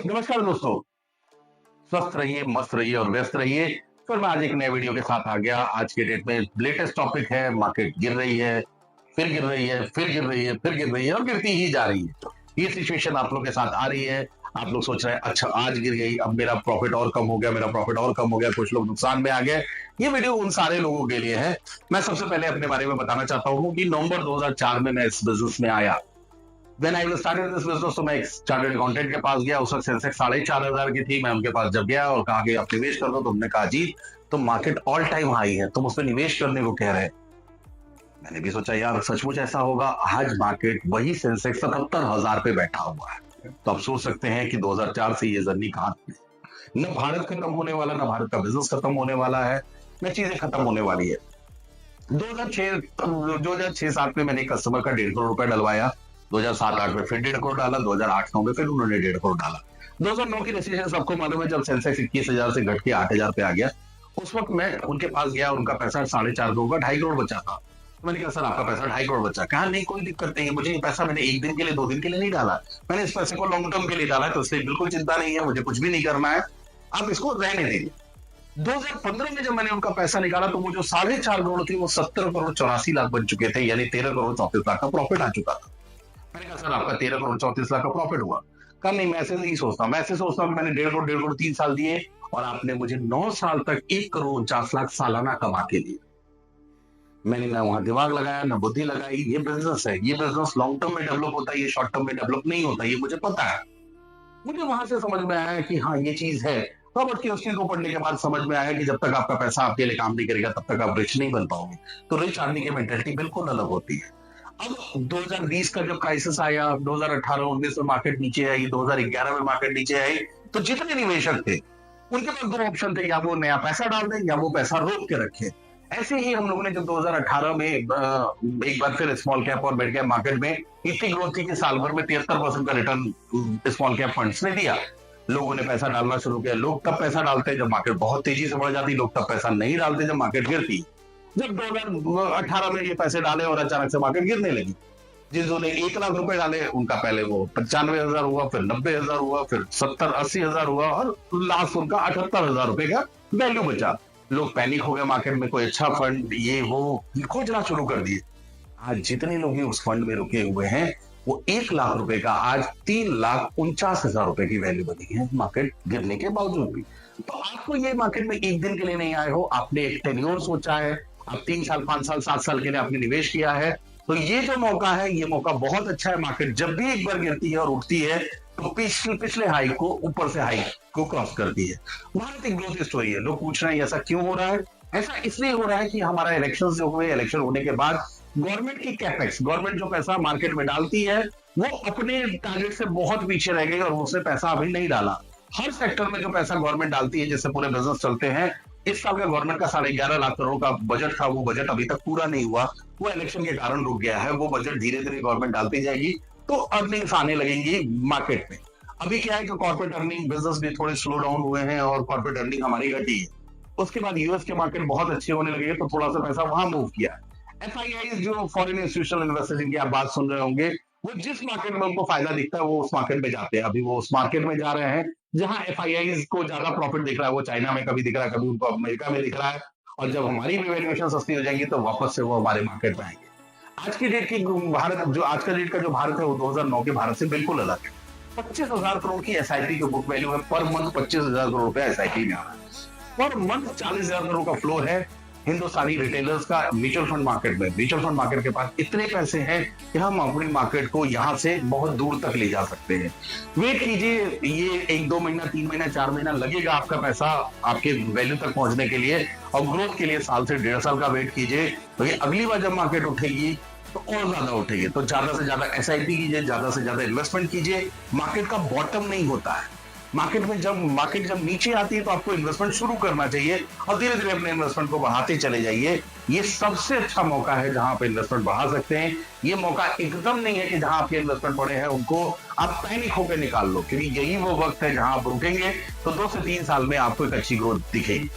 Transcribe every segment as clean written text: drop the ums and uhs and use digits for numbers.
नमस्कार दोस्तों, स्वस्थ रहिए, मस्त रहिए और व्यस्त रहिए। फिर मैं आज एक नए वीडियो के साथ आ गया। आज के डेट में लेटेस्ट टॉपिक है, मार्केट गिर रही है, फिर गिर रही है, फिर गिर रही है, फिर गिर रही है और गिरती ही जा रही है। ये सिचुएशन आप लोग के साथ आ रही है। आप लोग सोच रहे हैं अच्छा आज गिर गई, अब मेरा प्रॉफिट और कम हो गया, मेरा प्रॉफिट और कम हो गया, कुछ लोग नुकसान में आ गए। ये वीडियो उन सारे लोगों के लिए है। मैं सबसे पहले अपने बारे में बताना चाहता हूँ कि नवंबर 2004 में मैं इस बिजनेस में आया। When I started this business, तो मैं एक चार्टर्ड अकाउंटेंट के पास गया। उस वक्त सेंसेक्स 4,500 की थी। मैं उनके पास जब गया और कहा कि आप निवेश कर दो, तो उन्होंने कहा जी तो मार्केट ऑल टाइम हाई है, तुम उसमें निवेश करने को कह रहे हैं। मैंने भी सोचा यार सचमुच ऐसा होगा। आज मार्केट वही सेंसेक्स 77,000 पे बैठा हुआ है। तो आप सोच सकते हैं कि 2004 से ये जर्नी कहाँ थी। न भारत खत्म होने वाला, न भारत का बिजनेस खत्म होने वाला है, न चीजें खत्म होने वाली है। 2006-7 में मैंने कस्टमर का 1.5 करोड़ रुपया डलवाया। 2007-8 में फिर 1.5 करोड़ डाला। 2008-9 में फिर उन्होंने 1.5 करोड़ डाला। 2009 की रेसिशन सबको मालूम है, जब सेंसेक्स 21,000 से घट के 8,000 पे आ गया। उस वक्त मैं उनके पास गया, उनका पैसा 4.5 करोड़ का 2.5 करोड़ बचा था। तो मैंने कहा सर आपका पैसा 2.5 करोड़ बचा। कहा नहीं कोई दिक्कत नहीं है, मुझे ये पैसा मैंने एक दिन के लिए 2 दिन के लिए नहीं डाला, मैंने इस पैसे को लॉन्ग टर्म के लिए डाला है, तो इसलिए बिल्कुल चिंता नहीं है, मुझे कुछ भी नहीं करना है, आप इसको रहने दीजिए। 2015 में जब मैंने उनका पैसा निकाला तो वो जो 4.5 करोड़ थी वो 70 करोड़ 84 लाख बन चुके थे, यानी 13 करोड़ 34 लाख का प्रॉफिट आ चुका था। मैंने कहा सर आपका 13 करोड़ 34 लाख का प्रॉफिट हुआ। कहा नहीं मैं ऐसे नहीं सोचता, मैं ऐसे सोचता हूँ मैंने 1.5 करोड़ 3 साल दिए और आपने मुझे 9 साल तक 1 करोड़ 49 लाख सालाना कमा के लिए। मैंने ना वहां दिमाग लगाया ना बुद्धि लगाई। ये बिजनेस है, ये बिजनेस लॉन्ग टर्म में डेवलप होता है, ये शॉर्ट टर्म में डेवलप नहीं होता, ये मुझे पता है। मुझे वहां से समझ में आया कि हाँ ये चीज है। रॉबर्ट कियोसाकी को पढ़ने के बाद समझ में आया कि जब तक आपका पैसा आपके लिए काम नहीं करेगा तब तक आप रिच नहीं बन पाओगे। तो रिच आदमी की मेंटेलिटी बिल्कुल अलग होती है। अब 2020 का जब क्राइसिस आया, 2018-19 में मार्केट नीचे आई, 2011 में मार्केट नीचे आई, तो जितने निवेशक थे उनके पास 2 ऑप्शन थे, या वो नया पैसा डाल दें या वो पैसा रोक के रखे। ऐसे ही हम लोगों ने जब 2018 में एक बार फिर स्मॉल कैप और मिड कैप मार्केट में इतनी ग्रोथ थी कि साल भर में 73% का रिटर्न स्मॉल कैप फंड्स ने दिया। लोगों ने पैसा डालना शुरू किया। लोग तब पैसा डालते हैं जब मार्केट बहुत तेजी से बढ़ जाती, लोग तब पैसा नहीं डालते जब मार्केट गिरती। जब 2018 में ये पैसे डाले और अचानक से मार्केट गिरने लगी, जिन्होंने 1 लाख रुपए डाले उनका पहले वो 95,000 हुआ, फिर 90,000 हुआ, फिर 70-80,000 हुआ और लास्ट उनका 78,000 रुपए का वैल्यू बचा। लोग पैनिक हो गए मार्केट में, कोई अच्छा फंड ये वो खोजना शुरू कर दिए। आज जितने लोग भी उस फंड में रुके हुए हैं वो 1 लाख रुपए का आज 3,49,000 रुपए की वैल्यू बनी है मार्केट गिरने के बावजूद भी। तो आपको ये मार्केट में एक दिन के लिए नहीं आए हो, आपने एक टेन्योर सोचा है, आप 3 साल 5 साल 7 साल के लिए आपने निवेश किया है, तो ये जो मौका है ये मौका बहुत अच्छा है। मार्केट जब भी एक बार गिरती है और उठती है तो पिछले हाई को ऊपर से हाई को क्रॉस करती है। भारत एक ग्रोथ स्टोरी है। लोग पूछ रहे हैं ऐसा क्यों हो रहा है। ऐसा इसलिए हो रहा है कि हमारा इलेक्शन जो हुए, इलेक्शन होने के बाद गवर्नमेंट की कैपेक्स, गवर्नमेंट जो पैसा मार्केट में डालती है वो अपने टारगेट से बहुत पीछे रह गई और उसने पैसा अभी नहीं डाला। हर सेक्टर में जो पैसा गवर्नमेंट डालती है जिससे पूरे बिजनेस चलते हैं, इस साल का गवर्नमेंट का 11.5 लाख करोड़ का बजट था, वो बजट अभी तक पूरा नहीं हुआ, वो इलेक्शन के कारण रुक गया है। वो बजट धीरे धीरे गवर्नमेंट डालती जाएगी तो अर्निंग्स आने लगेंगी मार्केट में। अभी क्या है कि कॉर्पोरेट अर्निंग बिजनेस भी थोड़े स्लो डाउन हुए हैं और कॉर्पोरेट अर्निंग हमारी घटी है। उसके बाद यूएस के मार्केट बहुत अच्छे होने लगे तो थोड़ा सा पैसा वहां मूव किया। एफआईआई जो फॉरेन इंस्टीट्यूशनल इन्वेस्टर्स जिनकी आप बात सुन रहे होंगे, वो जिस मार्केट में उनको फायदा दिखता है वो उस मार्केट में जाते हैं। अभी वो उस मार्केट में जा रहे हैं जहां एफआईआई को ज्यादा प्रॉफिट दिख रहा है। वो चाइना में कभी दिख रहा है, कभी उनको अमेरिका में दिख रहा है, और जब हमारी भी वैल्यूएशन सस्ती हो जाएगी तो वापस से वो हमारे मार्केट में आएंगे। आज की डेट की भारत जो आज का डेट का जो भारत है वो 2009 के भारत से बिल्कुल अलग है। 25,000 करोड़ की एसआईपी की बुक वैल्यू है। पर मंथ 25,000 करोड़ रुपया एसआईपी में आ रहा है। पर मंथ 40,000 करोड़ का फ्लो है हिंदुस्तानी रिटेलर्स का म्यूचुअल फंड मार्केट में। म्यूचुअल फंड मार्केट के पास इतने पैसे हैं कि हम अपनी मार्केट को यहाँ से बहुत दूर तक ले जा सकते हैं। वेट कीजिए, ये 1-2 महीना 3 महीना 4 महीना लगेगा आपका पैसा आपके वैल्यू तक पहुंचने के लिए, और ग्रोथ के लिए साल से 1.5 साल का वेट कीजिए। तो ये अगली बार जब मार्केट उठेगी तो और ज्यादा उठेगी। तो ज्यादा से ज्यादा एसआईपी कीजिए, ज्यादा से ज्यादा इन्वेस्टमेंट कीजिए। मार्केट का बॉटम नहीं होता है। मार्केट जब नीचे आती है तो आपको इन्वेस्टमेंट शुरू करना चाहिए और धीरे धीरे अपने इन्वेस्टमेंट को बढ़ाते चले जाइए। ये सबसे अच्छा मौका है जहां आप इन्वेस्टमेंट बढ़ा सकते हैं। ये मौका एकदम नहीं है कि जहां आपके इन्वेस्टमेंट पड़े हैं उनको आप पैनिक होकर निकाल लो, क्योंकि यही वो वक्त है जहां आप रुकेंगे तो 2 से 3 साल में आपको एक अच्छी ग्रोथ दिखेगी।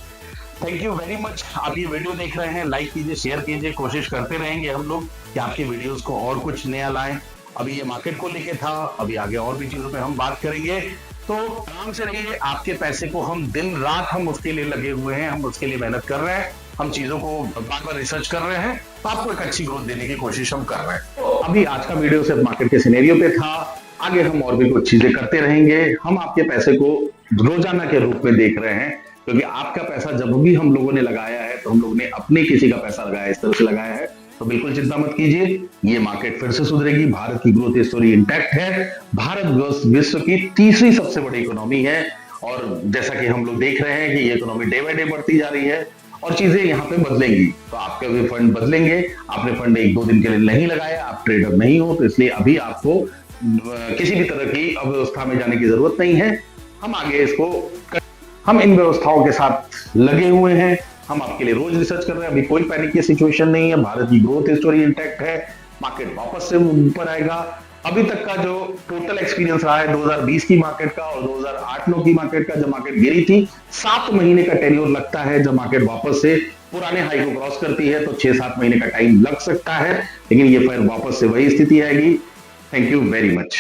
Thank you very much. आप ये वीडियो देख रहे हैं, लाइक कीजिए, शेयर कीजिए। कोशिश करते रहेंगे हम लोग कि आपके वीडियोस को और कुछ नया लाएं। अभी ये मार्केट को लेके था, अभी आगे और भी चीजों पे हम बात करेंगे। तो आराम से रहिए, आपके पैसे को हम दिन रात हम उसके लिए लगे हुए हैं, हम उसके लिए मेहनत कर रहे हैं, हम चीजों को बार बार रिसर्च कर रहे हैं, तो आपको एक अच्छी ग्रोथ देने की कोशिश हम कर रहे हैं। तो अभी आज का वीडियो सिर्फ मार्केट के सिनेरियो पे था, आगे हम और भी कुछ चीजें करते रहेंगे। हम आपके पैसे को रोजाना के रूप में देख रहे हैं, क्योंकि आपका पैसा जब भी हम लोगों ने लगाया है तो हम लोगों ने अपने किसी का पैसा लगाया, इस तरह से लगाया है, तो बिल्कुल चिंता मत कीजिए, ये मार्केट फिर से सुधरेगी। भारत की ग्रोथ स्टोरी इंटैक्ट है। भारत विश्व की तीसरी सबसे बड़ी इकोनॉमी है, और जैसा कि हम लोग देख रहे हैं कि ये इकोनॉमी डे बाय डे बढ़ती जा रही है और चीजें यहाँ पे बदलेंगी। तो आपके भी फंड बदलेंगे। आपने फंड 1-2 दिन के लिए नहीं लगाया, आप ट्रेडर नहीं हो, तो इसलिए अभी आपको किसी भी तरह की अव्यवस्था में जाने की जरूरत नहीं है। हम आगे इसको हम इन व्यवस्थाओं के साथ लगे हुए हैं, हम आपके लिए रोज रिसर्च कर रहे हैं। अभी कोई पैनिक की सिचुएशन नहीं है, भारत की ग्रोथ स्टोरी इंटैक्ट है, मार्केट वापस से ऊपर आएगा। अभी तक का जो टोटल एक्सपीरियंस रहा है 2020 की मार्केट का और 2008-9 की मार्केट का, जब मार्केट गिरी थी, 7 महीने का टेन्योर लगता है। जब मार्केट वापस से पुराने हाई को क्रॉस करती है तो 6-7 महीने का टाइम लग सकता है, लेकिन ये फिर वापस से वही स्थिति आएगी। Thank you very much.